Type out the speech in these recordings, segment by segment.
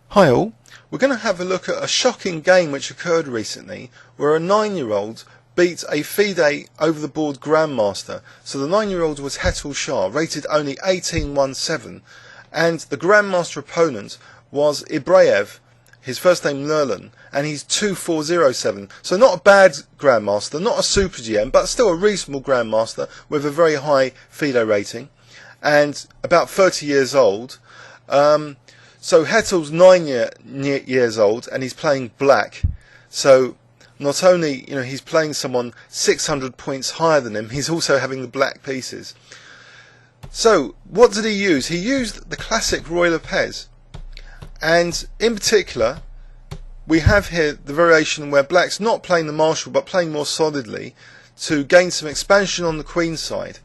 Hi all, we're going to have a look at a shocking game which occurred recently where a 9-year-old beat a FIDE over the board Grandmaster. So the 9-year-old was Hetul Shah, rated only 18-17, and the Grandmaster opponent was Ibrayev, his first name Nurlan, and he's 2407. So not a bad Grandmaster, not a super GM, but still a reasonable Grandmaster with a very high FIDE rating, and about 30 years old. So Hetul's 9 years old and he's playing black. So not only he's playing someone 600 points higher than him, he's also having the black pieces. So what did he use? He used the classic Roy Lopez, and in particular we have here the variation where black's not playing the marshal but playing more solidly to gain some expansion on the queen side.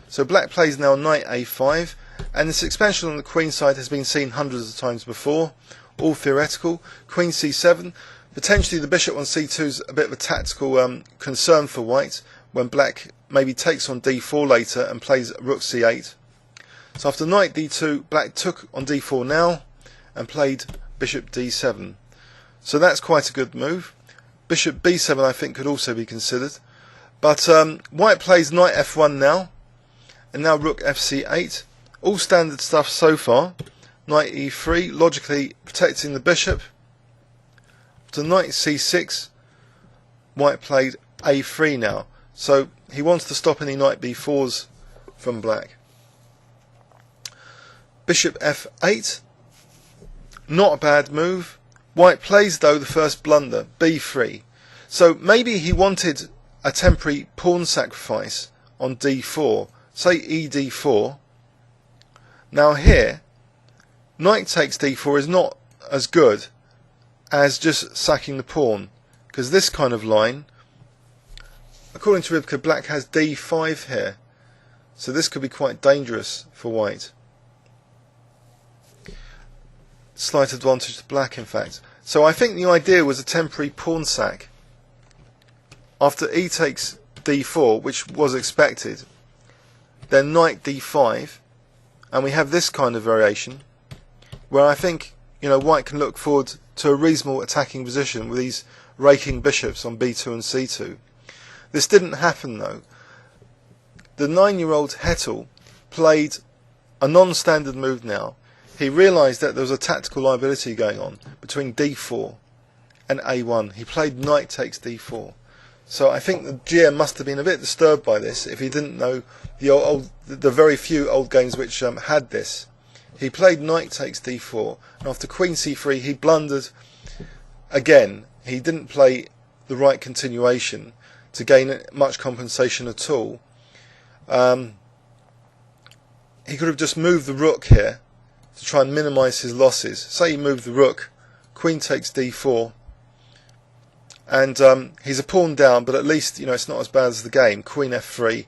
So black plays now knight a5. And this expansion on the queen side has been seen hundreds of times before, all theoretical. Queen c7, potentially the bishop on c2 is a bit of a tactical concern for white, when black maybe takes on d4 later and plays rook c8. So after knight d2, black took on d4 now and played bishop d7. So that's quite a good move. Bishop b7 I think could also be considered. But white plays knight f1 now, and now rook fc8. All standard stuff so far. Knight e3, logically protecting the bishop. To knight c6, white played a3 now. So he wants to stop any knight b4s from black. Bishop f8, not a bad move. White plays though the first blunder, b3. So maybe he wanted a temporary pawn sacrifice on d4, say ed4. Now here, knight takes d4 is not as good as just sacking the pawn, because this kind of line, according to Ribka, black has d5 here, so this could be quite dangerous for white. Slight advantage to black, in fact. So I think the idea was a temporary pawn sack after e takes d4, which was expected, then knight d5. And we have this kind of variation where I think white can look forward to a reasonable attacking position with these raking bishops on b2 and c2. This didn't happen though. The 9-year-old Hetul played a non-standard move now. He realised that there was a tactical liability going on between d4 and a1. He played knight takes d4. So I think the GM must have been a bit disturbed by this if he didn't know the very few old games which had this. He played knight takes d4, and after queen c3 he blundered again. He didn't play the right continuation to gain much compensation at all. He could have just moved the rook here to try and minimise his losses. Say he moved the rook, queen takes d4. And he's a pawn down, but at least it's not as bad as the game. Queen f3,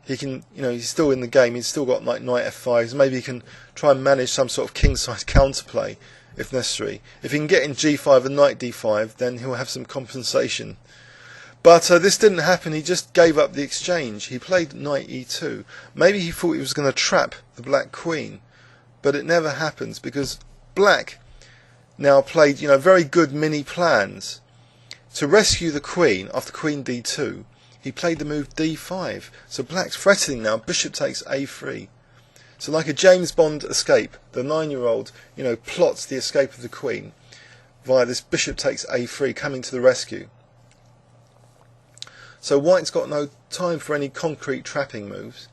he can he's still in the game. He's still got like knight f5. So maybe he can try and manage some sort of king-side counterplay if necessary. If he can get in g5 and knight d5, then he'll have some compensation. But this didn't happen. He just gave up the exchange. He played knight e2. Maybe he thought he was going to trap the black queen, but it never happens because black now played very good mini plans. To rescue the queen after queen d2, he played the move d5. So black's threatening now, bishop takes a3. So like a James Bond escape, the 9-year-old, plots the escape of the queen via this bishop takes a3 coming to the rescue. So white's got no time for any concrete trapping moves.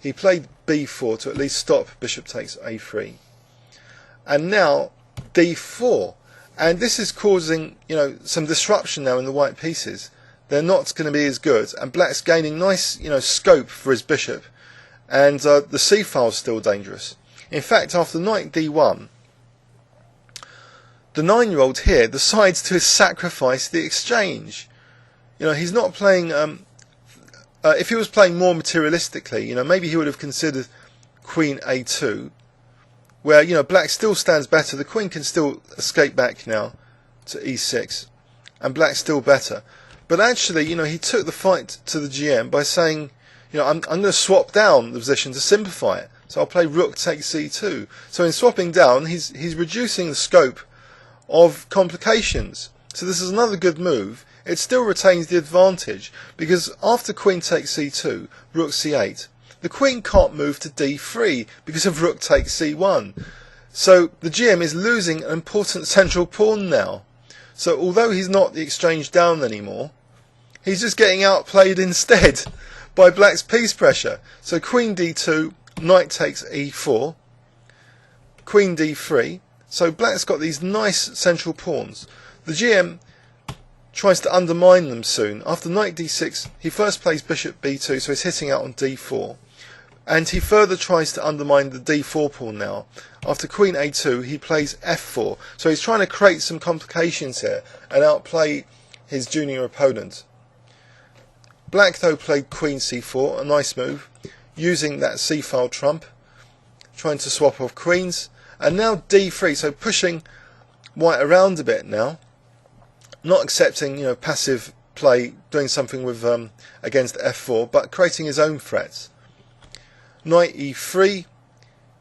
He played b4 to at least stop bishop takes a3. And now d4. And this is causing, some disruption now in the white pieces. They're not going to be as good, and black's gaining nice, scope for his bishop, and the c-file is still dangerous. In fact, after knight d1, the 9-year-old here decides to sacrifice the exchange. He's not playing. If he was playing more materialistically, maybe he would have considered queen a2. Where black still stands better, the queen can still escape back now to e6, and black's still better. But actually, he took the fight to the GM by saying, I'm going to swap down the position to simplify it. So I'll play rook takes c2. So in swapping down, he's reducing the scope of complications. So this is another good move. It still retains the advantage, because after queen takes c2, rook c8, the queen can't move to d3 because of rook takes c1. So the GM is losing an important central pawn now. So although he's not the exchange down anymore, he's just getting outplayed instead by black's piece pressure. So queen d2, knight takes e4, queen d3. So black's got these nice central pawns. The GM tries to undermine them soon. After knight d6, he first plays bishop b2, so he's hitting out on d4. And he further tries to undermine the d4 pawn now. After queen a2, he plays f4. So he's trying to create some complications here and outplay his junior opponent. Black, though, played queen c4, a nice move, using that c-file trump, trying to swap off queens. And now d3, so pushing white around a bit now, not accepting, passive play, doing something with against f4, but creating his own threats. Knight e3,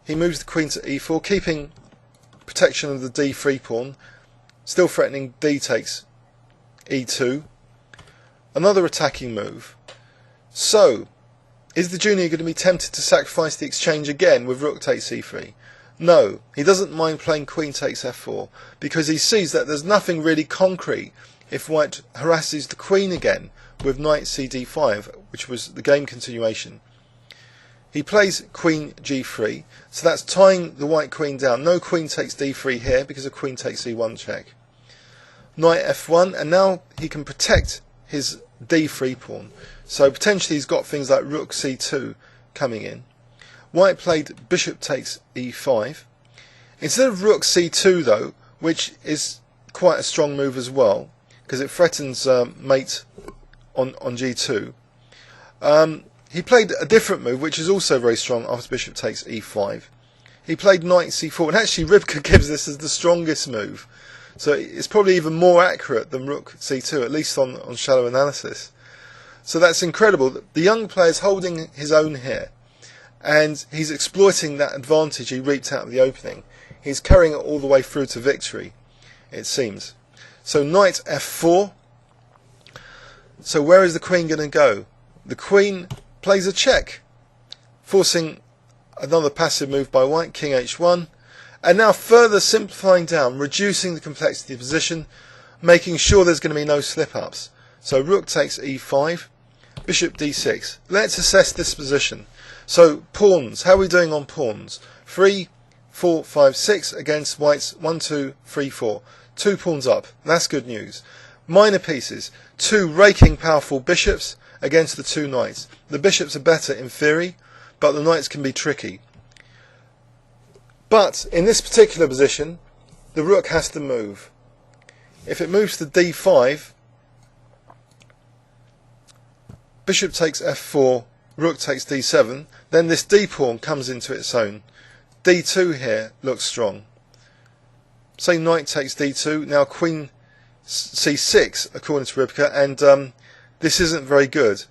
he moves the queen to e4, keeping protection of the d3 pawn, still threatening d takes e2. Another attacking move. So, is the junior going to be tempted to sacrifice the exchange again with rook takes e3? No, he doesn't mind playing queen takes f4, because he sees that there's nothing really concrete if white harasses the queen again with knight cd5, which was the game continuation. He plays queen g3, so that's tying the white queen down. No queen takes d3 here because of queen takes e1 check. Knight f1, and now he can protect his d3 pawn. So potentially he's got things like rook c2 coming in. White played bishop takes e5. Instead of rook c2 though, which is quite a strong move as well, because it threatens mate on g2, he played a different move which is also very strong after bishop takes e5. He played knight c4, and actually Rybka gives this as the strongest move. So it's probably even more accurate than rook c2, at least on shallow analysis. So that's incredible. The young player's holding his own here, and he's exploiting that advantage he reaped out of the opening. He's carrying it all the way through to victory, it seems. So knight f4. So where is the queen going to go? The queen plays a check, forcing another passive move by white, king h1. And now further simplifying down, reducing the complexity of the position, making sure there's going to be no slip-ups. So rook takes e5, bishop d6. Let's assess this position. So pawns, how are we doing on pawns? 3, 4, 5, 6 against white's 1, 2, 3, 4. 2 pawns up. That's good news. Minor pieces, 2 raking powerful bishops against the 2 knights. The bishops are better in theory, but the knights can be tricky. But in this particular position, the rook has to move. If it moves to d5, bishop takes f4, rook takes d7, then this d pawn comes into its own. d2 here looks strong. Say knight takes d2, now queen c6 according to Rybka, and this isn't very good.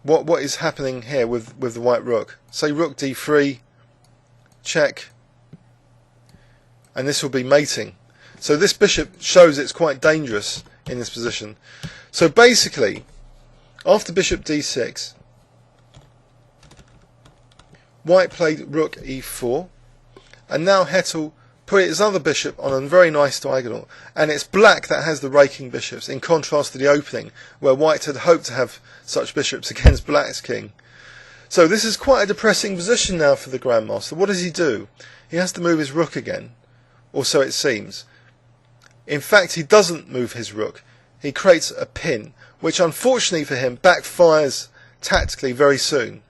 What is happening here with the white rook? Say rook d3, check, and this will be mating. So this bishop shows it's quite dangerous in this position. So basically, after bishop d6, white played rook e4, and now Hetul put his other bishop on a very nice diagonal, and it's black that has the raking bishops, in contrast to the opening, where white had hoped to have such bishops against black's king. So this is quite a depressing position now for the Grandmaster. What does he do? He has to move his rook again, or so it seems. In fact, he doesn't move his rook. He creates a pin, which unfortunately for him backfires tactically very soon.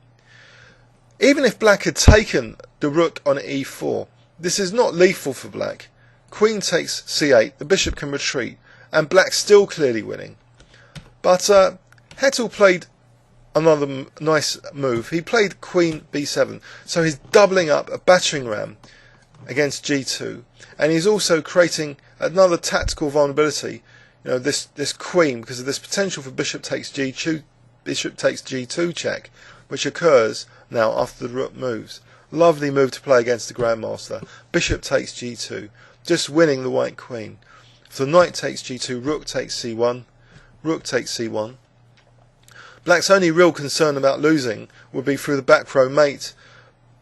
Even if black had taken the rook on e4, this is not lethal for black. Queen takes c8, the bishop can retreat, and black's still clearly winning. But Hetul played another nice move. He played queen b7, so he's doubling up a battering ram against g2, and he's also creating another tactical vulnerability. This queen, because of this potential for bishop takes g2 check, which occurs now after the rook moves. Lovely move to play against the Grandmaster. Bishop takes g2. just winning the white queen. So knight takes g2, rook takes c1, rook takes c1. Black's only real concern about losing would be through the back row mate.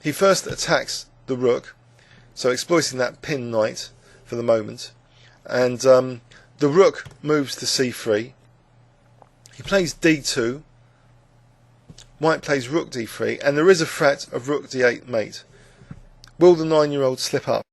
He first attacks the rook, so exploiting that pinned knight for the moment, and the rook moves to c3. He plays d2, white plays rook d3, and there is a threat of rook d8 mate. Will the 9-year-old slip up?